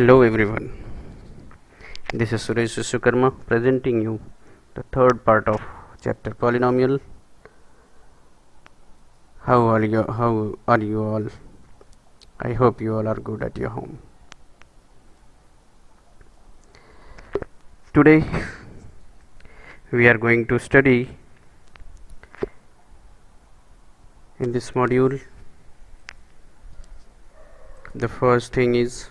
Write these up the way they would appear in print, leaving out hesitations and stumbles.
Hello everyone, this is Suresh Vishwakarma presenting you the third part of chapter polynomial. How are you all? I hope you all are good at your home. Today we are going to study in this module. The first thing is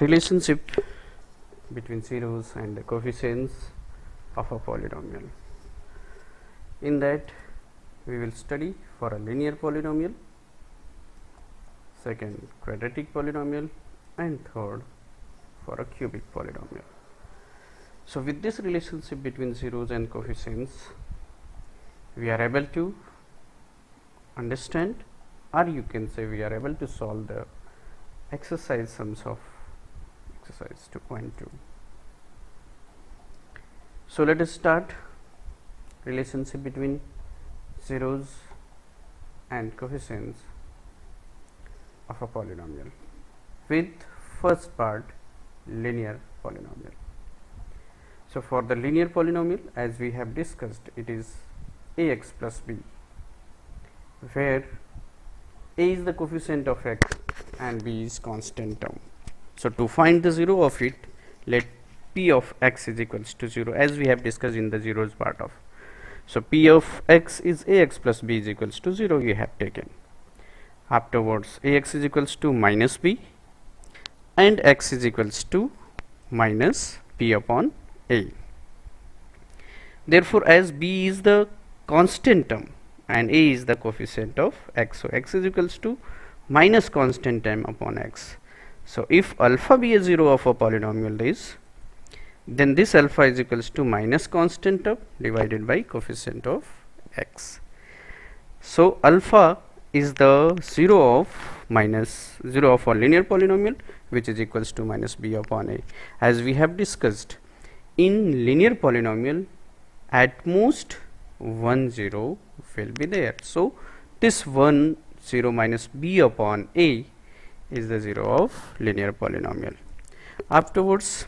relationship between zeros and the coefficients of a polynomial. In that we will study for a linear polynomial, second quadratic polynomial, and third for a cubic polynomial. So with this relationship between zeros and coefficients, we are able to understand, or you can say we are able to solve the exercise sums of exercise 2.2. So let us start relationship between zeros and coefficients of a polynomial with first part, linear polynomial. So for the linear polynomial, as we have discussed, it is ax plus b, where a is the coefficient of x and b is constant term. So to find the zero of it, let p of x is equals to 0, as we have discussed in the zeros part of. So p of x is ax plus b is equals to 0, we have taken. Afterwards ax is equals to minus b and x is equals to minus p upon a. Therefore as b is the constant term and a is the coefficient of x, so x is equals to minus constant term upon x. So if alpha be a 0 of a polynomial is, then this alpha is equals to minus constant term divided by coefficient of x. So alpha is the 0 of a linear polynomial, which is equals to minus b upon a. As we have discussed, in linear polynomial at most 1 0 will be there. So this 1 0 minus b upon a is the 0 of linear polynomial. Afterwards,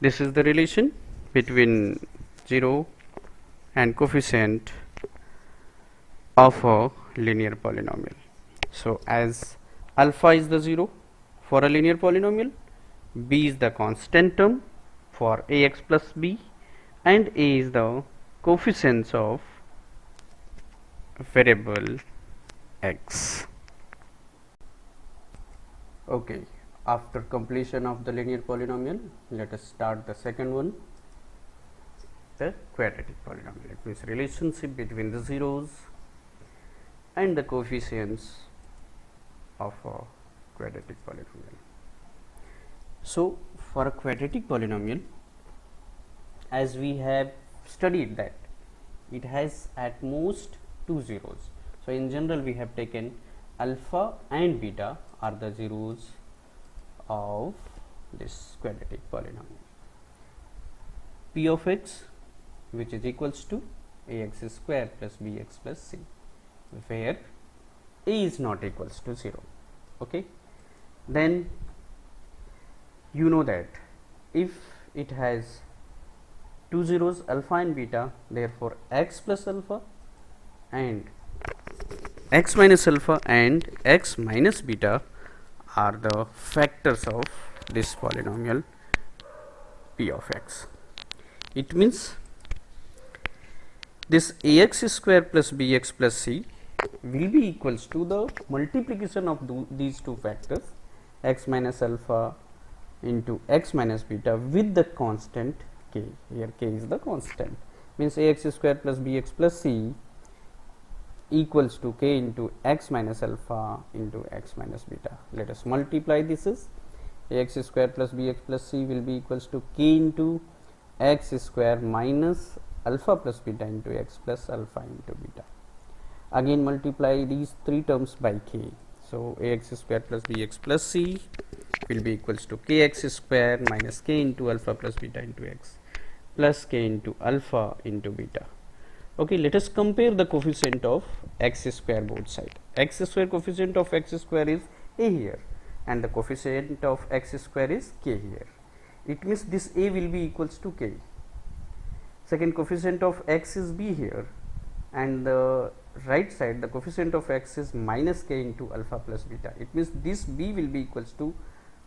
this is the relation between 0 and coefficient of a linear polynomial. So as alpha is the 0 for a linear polynomial, b is the constant term for ax plus b, and a is the coefficients of variable x. Okay, after completion of the linear polynomial, let us start the second one, the quadratic polynomial. It means relationship between the zeros and the coefficients of a quadratic polynomial. So for a quadratic polynomial, as we have studied that it has at most 2 zeros. So in general we have taken alpha and beta are the zeros of this quadratic polynomial. P of x, which is equals to ax square plus bx plus c, where a is not equals to 0. Okay, then you know that if it has 2 zeros alpha and beta, therefore x plus alpha and x minus alpha and x minus beta are the factors of this polynomial p of x. It means this ax square plus bx plus c will be equals to the multiplication of these two factors, x minus alpha into x minus beta, with the constant k. Here k is the constant, means ax square plus bx plus c equals to k into x minus alpha into x minus beta. Let us multiply this is ax square plus bx plus c will be equals to k into x square minus alpha plus beta into x plus alpha into beta. Again multiply these three terms by k. So ax square plus bx plus c will be equals to kx square minus k into alpha plus beta into x plus k into alpha into beta. Okay, let us compare the coefficient of x square both side. X square coefficient of x square is a here, and the coefficient of x square is k here. It means this a will be equals to k. Second, coefficient of x is b here, and the right side the coefficient of x is minus k into alpha plus beta. It means this b will be equals to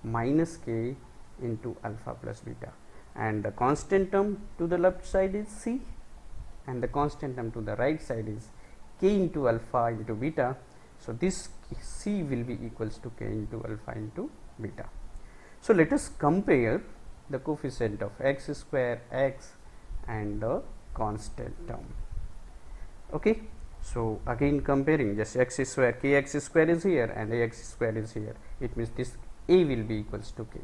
minus k into alpha plus beta, and the constant term to the left side is c, and the constant term to the right side is k into alpha into beta. So this c will be equals to k into alpha into beta. So let us compare the coefficient of x square, x, and the constant term. Okay, so again comparing, just x square, kx square is here and ax square is here. It means this a will be equals to k,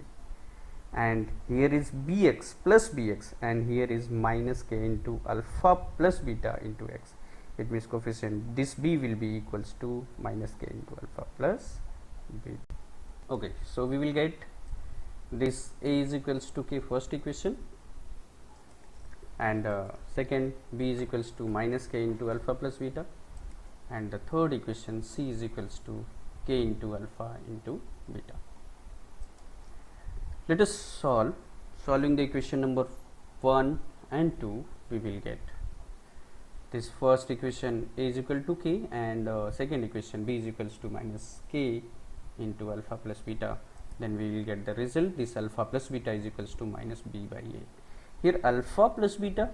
and here is bx plus bx, and here is minus k into alpha plus beta into x. It means coefficient this b will be equals to minus k into alpha plus beta. Okay, so we will get this a is equals to k first equation, and second b is equals to minus k into alpha plus beta, and the third equation c is equals to k into alpha into beta. Let us solving the equation number 1 and 2. We will get this first equation a is equal to k, and second equation b is equals to minus k into alpha plus beta. Then we will get the result, this alpha plus beta is equals to minus b by a. Here alpha plus beta,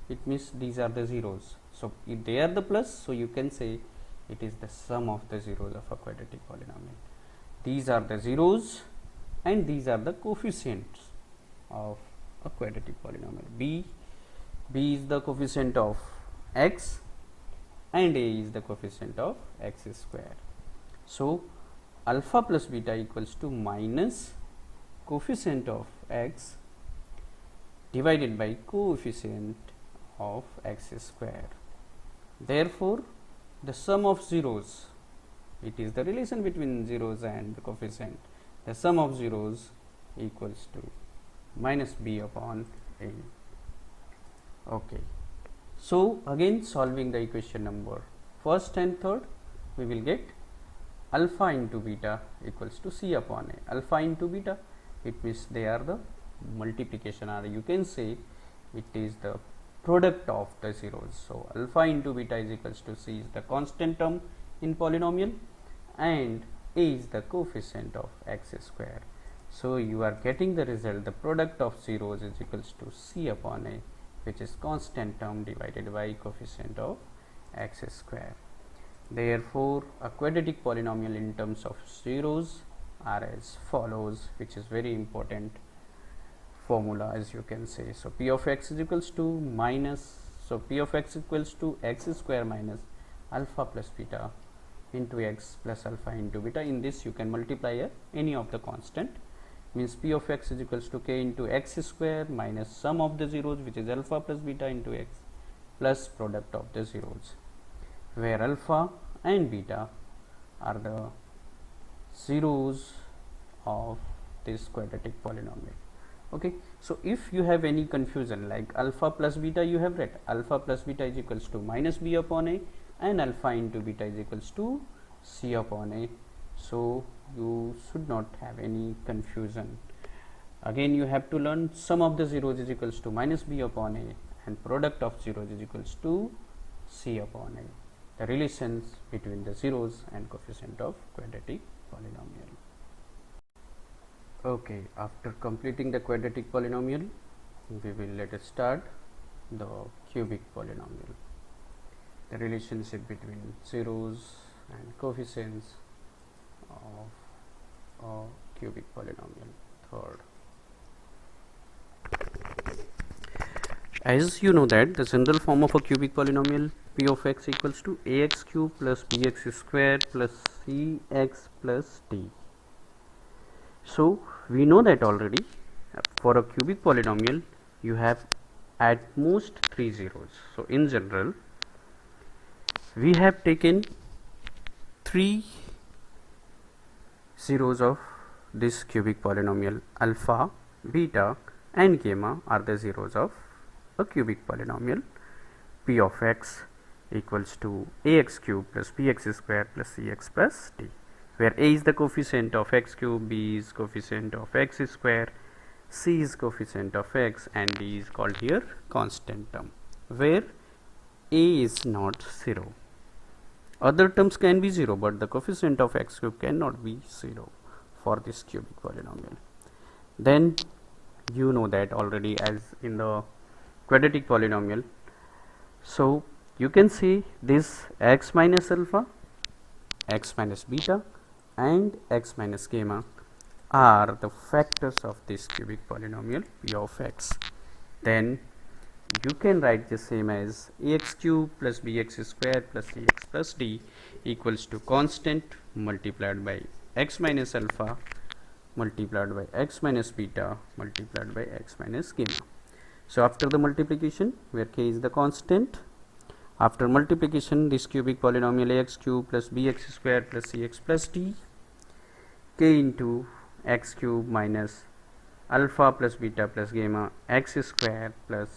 it means these are the zeros. So if they are the plus, so you can say it is the sum of the zeros of a quadratic polynomial. These are the zeros and these are the coefficients of a quadratic polynomial. B is the coefficient of x and a is the coefficient of x square. So alpha plus beta equals to minus coefficient of x divided by coefficient of x square. Therefore, the sum of zeros, it is the relation between zeros and the coefficient, the sum of zeros equals to minus b upon a. Okay. So again solving the equation number first and third, we will get alpha into beta equals to c upon a. Alpha into beta, it means they are the multiplication, or you can say it is the product of the zeros. So alpha into beta is equals to c is the constant term in polynomial, and a is the coefficient of x square. So you are getting the result, the product of zeros is equals to c upon a, which is constant term divided by coefficient of x square. Therefore, a quadratic polynomial in terms of zeros are as follows, which is very important formula, as you can say. So p of x is equals to minus, so p of x equals to x square minus alpha plus beta into x plus alpha into beta. In this you can multiply any of the constant, means p of x is equals to k into x square minus sum of the zeros, which is alpha plus beta into x plus product of the zeros, where alpha and beta are the zeros of this quadratic polynomial. Okay, so if you have any confusion, like alpha plus beta, you have read alpha plus beta is equals to minus b upon a, and alpha into beta is equals to c upon a. So you should not have any confusion. Again you have to learn sum of the zeros is equals to minus b upon a, and product of zeros is equals to c upon a, the relations between the zeros and coefficient of quadratic polynomial. Okay, after completing the quadratic polynomial, we will let us start the cubic polynomial, the relationship between zeros and coefficients of a cubic polynomial. Third, as you know that the general form of a cubic polynomial p of x equals to ax cube plus bx square plus cx plus d. So we know that already for a cubic polynomial you have at most 3 zeros. So in general we have taken 3 zeros of this cubic polynomial. Alpha, beta and gamma are the zeros of a cubic polynomial p of x equals to ax cube plus bx square plus cx plus d. where a is the coefficient of x cube, b is coefficient of x square, c is coefficient of x, and d is called here constant term, where a is not 0. Other terms can be 0, but the coefficient of x cube cannot be 0 for this cubic polynomial. Then you know that already as in the quadratic polynomial. So you can see this x minus alpha, x minus beta, and x minus gamma are the factors of this cubic polynomial p of x. Then you can write the same as ax cube plus bx square plus cx plus d equals to constant multiplied by x minus alpha multiplied by x minus beta multiplied by x minus gamma. So after the multiplication, where k is the constant, after multiplication this cubic polynomial ax cube plus bx square plus cx plus d, k into x cube minus alpha plus beta plus gamma x square plus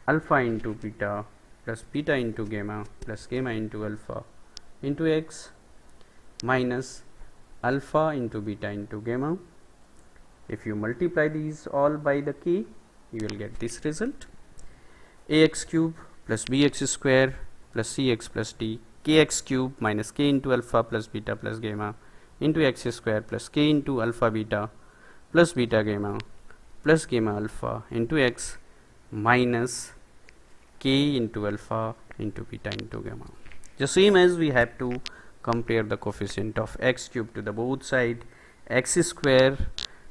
alpha into beta plus beta into gamma plus gamma into alpha into x minus alpha into beta into gamma. If you multiply these all by the k, you will get this result: ax cube plus bx square plus cx plus d, kx cube minus k into alpha plus beta plus gamma into x square plus k into alpha beta plus beta gamma plus gamma alpha into x minus k into alpha into beta into gamma. The same as we have to compare the coefficient of x cube to the both side, x square,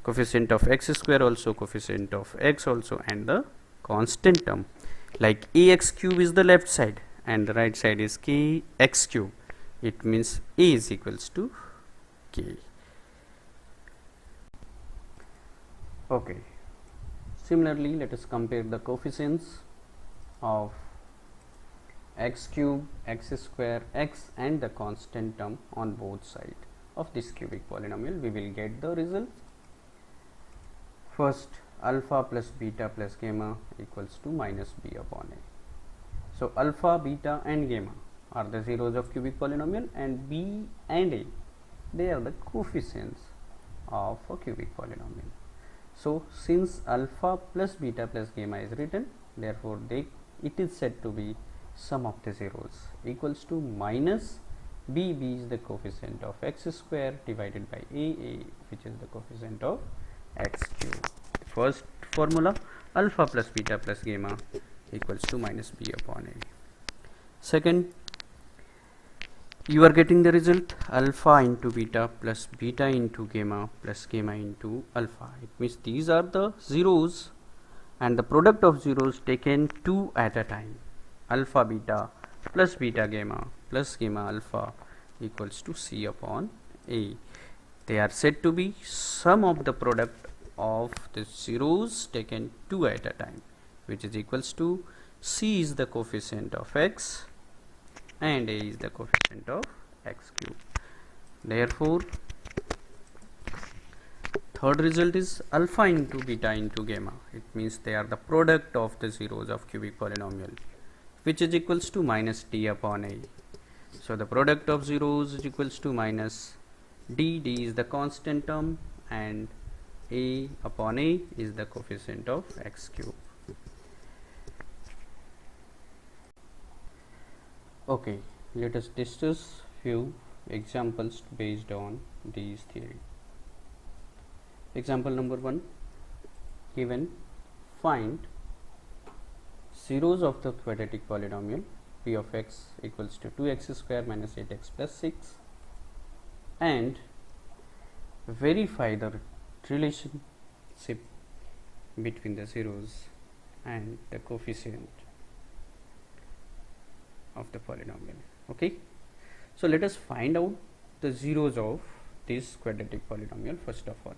coefficient of x square also, coefficient of x also, and the constant term. Like ax cube is the left side and the right side is kx cube, it means a is equals to k. Okay, similarly let us compare the coefficients of x cube, x square, x and the constant term on both sides of this cubic polynomial. We will get the result. First, alpha plus beta plus gamma equals to minus b upon a. So alpha, beta and gamma are the zeros of cubic polynomial, and b and a, they are the coefficients of a cubic polynomial. So since alpha plus beta plus gamma is written, therefore it is said to be sum of the zeros equals to minus b is the coefficient of x square divided by a which is the coefficient of x cube. First formula, alpha plus beta plus gamma equals to minus b upon a. Second, you are getting the result alpha into beta plus beta into gamma plus gamma into alpha. It means these are the zeros and the product of zeros taken two at a time. Alpha beta plus beta gamma plus gamma alpha equals to c upon a. They are said to be sum of the product of the zeros taken two at a time, which is equals to c is the coefficient of x and a is the coefficient of x cube. Therefore third result is alpha into beta into gamma. It means they are the product of the zeros of cubic polynomial, which is equals to minus d upon a. So the product of zeros is equals to minus d is the constant term, and a upon a is the coefficient of x cube. Okay, let us discuss few examples based on these theory. Example number 1, given find zeros of the quadratic polynomial p of x equals to 2x square minus 8x plus 6, and verify the relationship between the zeros and the coefficient of the polynomial. Okay, so let us find out the zeros of this quadratic polynomial first of all.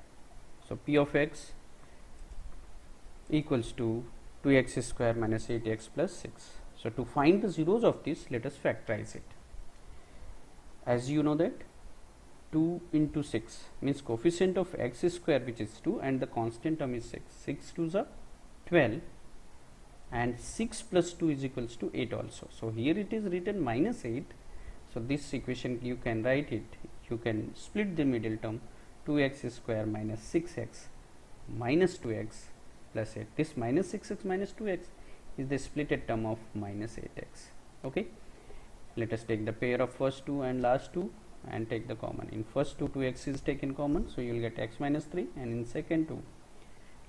So p of x equals to 2x square minus 8x plus 6. So to find the zeros of this, let us factorize it. As you know that 2 into 6 means coefficient of x square, which is 2, and the constant term is 6. 6 2s are 12, and 6 plus 2 is equals to 8 also. So here it is written minus 8. So this equation you can write it you can split the middle term 2x square minus 6x minus 2x plus 8. This minus 6x minus 2x is the splitted term of minus 8x. Okay, let us take the pair of first two and last two and take the common. In first two, 2x is taken common, so you will get x minus 3, and in second two,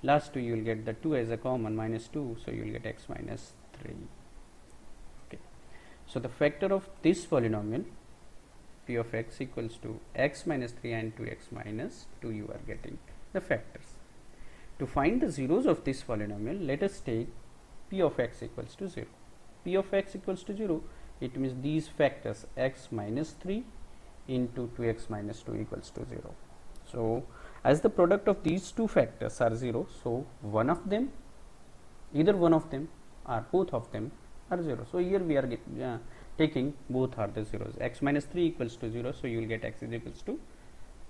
last two, you will get the 2 as a common, minus 2, so you will get x minus 3. Okay, so the factor of this polynomial p of x equals to x minus 3 and 2x minus 2, you are getting the factors. To find the zeros of this polynomial, let us take p of x equals to 0. P of x equals to 0, it means these factors x minus 3 into 2x minus 2 equals to 0. So as the product of these two factors are 0, so one of them, either one of them or both of them are 0. So here we are taking both are the zeros. X minus 3 equals to 0, so you will get x is equals to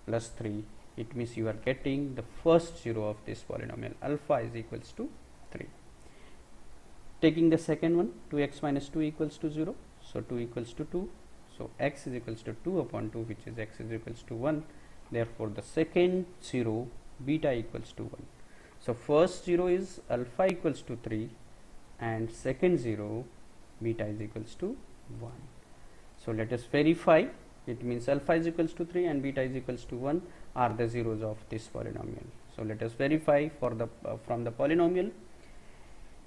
plus 3. It means you are getting the first 0 of this polynomial, alpha is equals to 3. Taking the second one, 2x minus 2 equals to 0, so 2 equals to 2, so x is equals to 2 upon 2, which is x is equals to 1. Therefore the second 0, beta equals to 1. So first 0 is alpha equals to 3 and second 0, beta is equals to 1. So let us verify. It means alpha is equals to 3 and beta is equals to 1 are the zeros of this polynomial. So let us verify for the from the polynomial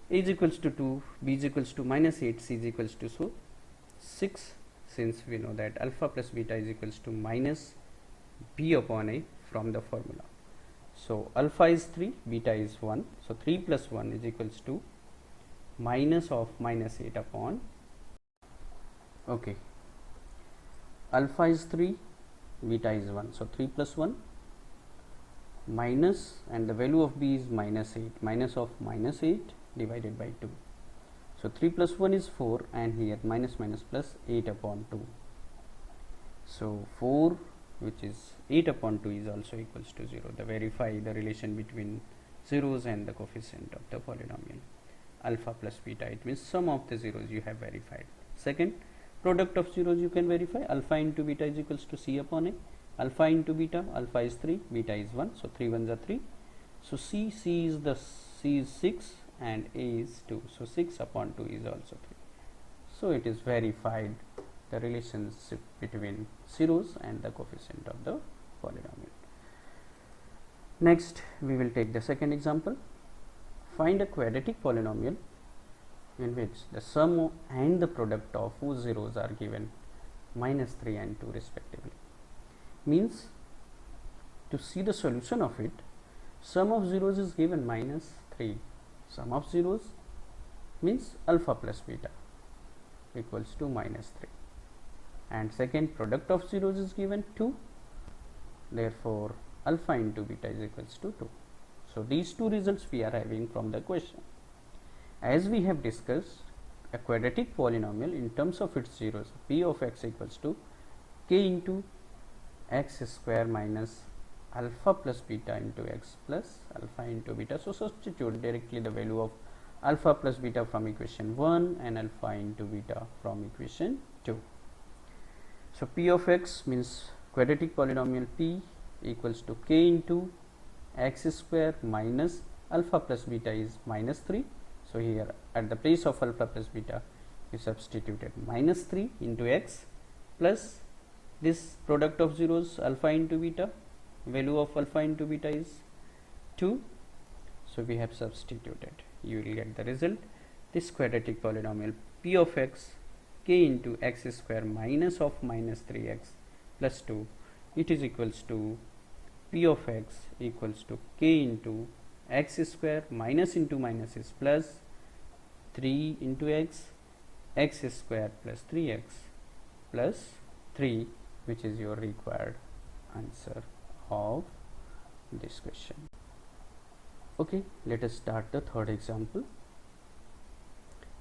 a is equals to 2, b is equals to minus 8, c is equals to 6, since we know that alpha plus beta is equals to minus b upon a from the formula. So alpha is 3, beta is 1, so 3 plus 1 is equals to minus of minus 8 upon, okay, alpha is 3, beta is 1, so 3 plus 1 minus, and the value of b is minus 8, minus of minus 8 divided by 2. So 3 plus 1 is 4, and here minus minus plus 8 upon 2. So 4, which is 8 upon 2, is also equals to 0. The verify the relation between zeros and the coefficient of the polynomial alpha plus beta. It means sum of the zeros you have verified. Second, product of zeros you can verify. Alpha into beta is equals to c upon a. Alpha into beta, alpha is 3, beta is 1, so 3 ones are 3. So c is 6 and a is 2, so 6 upon 2 is also 3. So it is verified the relationship between zeros and the coefficient of the polynomial. Next we will take the second example. Find a quadratic polynomial in which the sum and the product of whose zeros are given minus 3 and 2 respectively. Means to see the solution of it, sum of zeros is given minus 3. Sum of zeros means alpha plus beta equals to minus 3, and second, product of zeros is given 2. Therefore alpha into beta is equals to 2. So these two results we are having from the question. As we have discussed, a quadratic polynomial in terms of its zeros, p of x equals to k into x square minus alpha plus beta into x plus alpha into beta. So substitute directly the value of alpha plus beta from equation 1 and alpha into beta from equation 2. So p of x means quadratic polynomial p equals to k into x square minus alpha plus beta is minus 3. So here at the place of alpha plus beta you substituted minus 3 into x plus this product of zeros alpha into beta, value of alpha into beta is 2. So we have substituted, you will get the result. This quadratic polynomial p of x k into x square minus of minus 3x plus 2, it is equals to p of x equals to k into x square minus into minus is plus 3 into x square plus 3x plus 3, which is your required answer of this question. Okay, let us start the third example.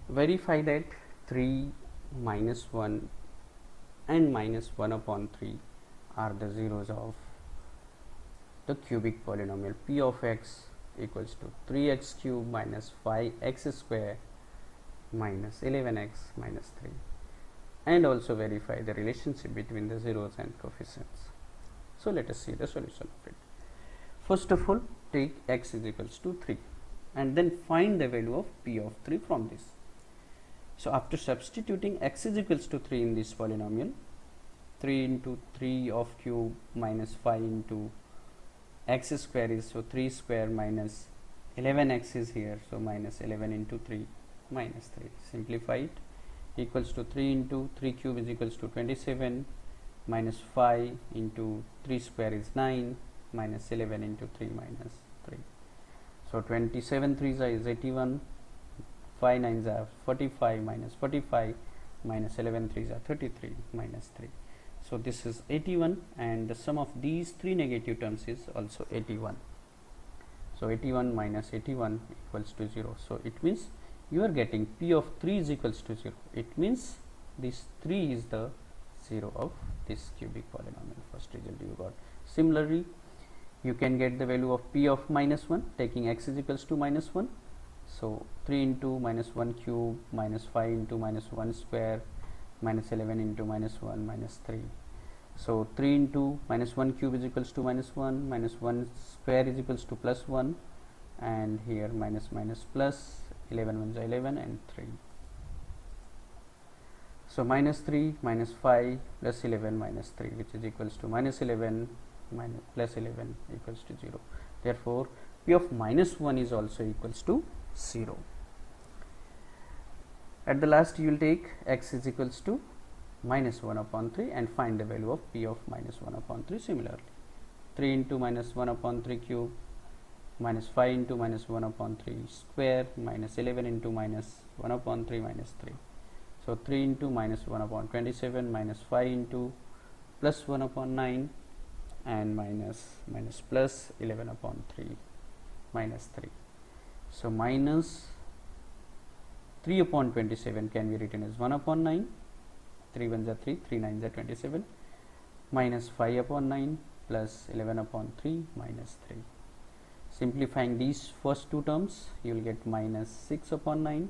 Verify that 3 minus 1 and minus 1 upon 3 are the zeros of the cubic polynomial p of x equals to 3x cube minus 5x square minus 11x minus 3, and also verify the relationship between the zeros and coefficients. So let us see the solution of it. First of all, take x is equals to 3 and then find the value of p of 3 from this. So after substituting x is equals to 3 in this polynomial, 3 into 3 of cube minus 5 into x square is, so 3 square minus 11x is here, so minus 11 into 3 minus 3. Simplify it, equals to 3 into 3 cube is equals to 27 minus 5 into 3 square is 9 minus 11 into 3 minus 3. So 27 3s is 81, 5 9s are 45 minus 45 minus 11 3s are 33 minus 3. So this is 81 and the sum of these three negative terms is also 81. So 81 minus 81 equals to 0. So it means you are getting p of 3 is equals to 0. It means this 3 is the 0 of this cubic polynomial. First result you got. Similarly, you can get the value of p of minus 1 taking x is equals to minus 1. So 3 into minus 1 cube minus 5 into minus 1 square minus 11 into minus 1 minus 3. So 3 into minus 1 cube is equals to minus 1, minus 1 square is equals to plus 1, and here minus minus plus, 11 1s are 11 and 3. So minus 3 minus 5 plus 11 minus 3, which is equals to minus 11 minus plus 11 equals to 0. Therefore p of minus 1 is also equals to 0. At the last you will take x is equals to minus 1 upon 3 and find the value of p of minus 1 upon 3 similarly. 3 into minus 1 upon 3 cube minus 5 into minus 1 upon 3 square minus 11 into minus 1 upon 3 minus 3. So 3 into minus 1 upon 27 minus 5 into plus 1 upon 9 and minus plus 11 upon 3 minus 3. So minus 3 upon 27 can be written as 1 upon 9, 3 1s are 3, 3 9s are 27, minus 5 upon 9 plus 11 upon 3 minus 3. Simplifying these first two terms, you will get minus 6 upon 9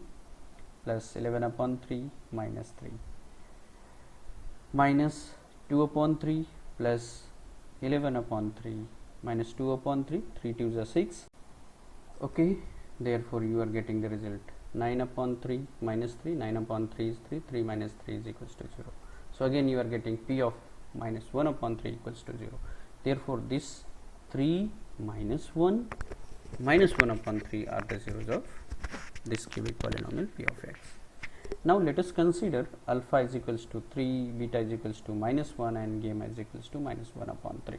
plus 11 upon 3 minus 3, minus 2 upon 3 plus 11 upon 3 minus 2 upon 3, 3 2s are 6. Okay, therefore you are getting the result 9 upon 3 minus 3, 9 upon 3 is 3, 3 minus 3 is equals to 0. So again you are getting p of minus 1 upon 3 equals to 0. Therefore this 3 minus 1 minus 1 upon 3 are the zeros of this cubic polynomial p of x. Now let us consider alpha is equals to 3, beta is equals to minus 1 and gamma is equals to minus 1 upon 3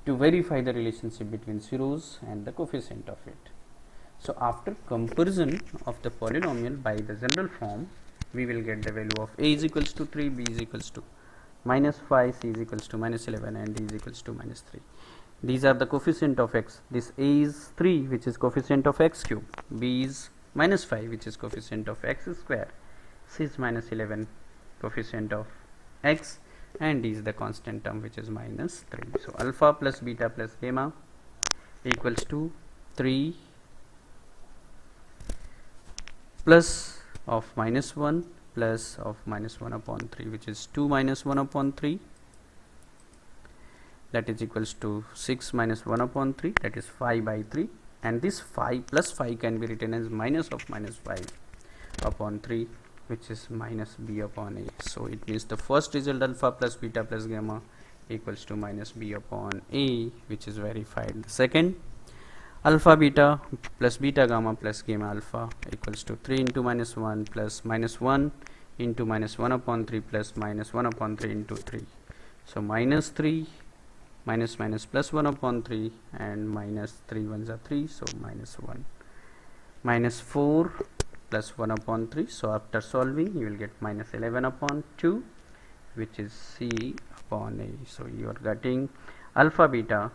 to verify the relationship between zeros and the coefficient of it. So after comparison of the polynomial by the general form, we will get the value of a is equals to 3, b is equals to minus 5, c is equals to minus 11 and d is equals to minus 3. These are the coefficient of x. This a is 3, which is coefficient of x cube, b is minus 5, which is coefficient of x square, c is minus 11, coefficient of x, and d is the constant term, which is minus 3. So alpha plus beta plus gamma equals to 3 plus of minus 1 plus of minus 1 upon 3, which is 2 minus 1 upon 3, that is equals to 6 minus 1 upon 3, that is 5 by 3, and this 5 plus 5 can be written as minus of minus 5 upon 3, which is minus b upon a. So it means the first result alpha plus beta plus gamma equals to minus b upon a, which is verified. The second, alpha beta plus beta gamma plus gamma alpha equals to 3 into minus 1 plus minus 1 into minus 1 upon 3 plus minus 1 upon 3 into 3. So minus 3 minus minus plus 1 upon 3 and minus 3 1s are 3, so minus 1, minus 4 plus 1 upon 3. So after solving you will get minus 11 upon 2, which is c upon a. So you are getting alpha beta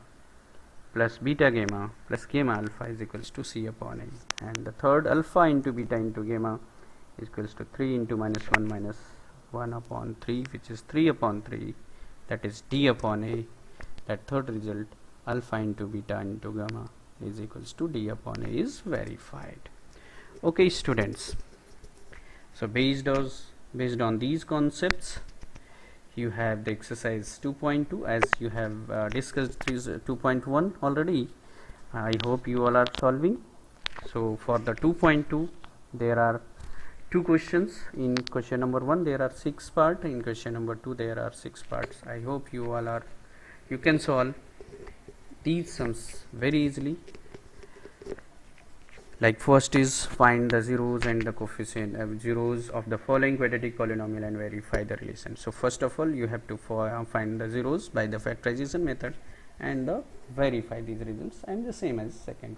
plus beta gamma plus gamma alpha is equals to c upon a, and the third alpha into beta into gamma is equals to 3 into minus 1 minus 1 upon 3, which is 3 upon 3, that is d upon a. That third result alpha into beta into gamma is equals to d upon a is verified. Okay students, so based on these concepts, you have the exercise 2.2 as you have discussed this 2.1 already. I hope you all are solving. So for the 2.2 there are two questions. In question number 1 there are 6 parts, in question number 2 there are 6 parts. I hope you all are, you can solve these sums very easily. Like first is find the zeros and the coefficient zeros of the following quadratic polynomial and verify the relation. So first of all you have to find the zeros by the factorization method and verify these results, and the same as second.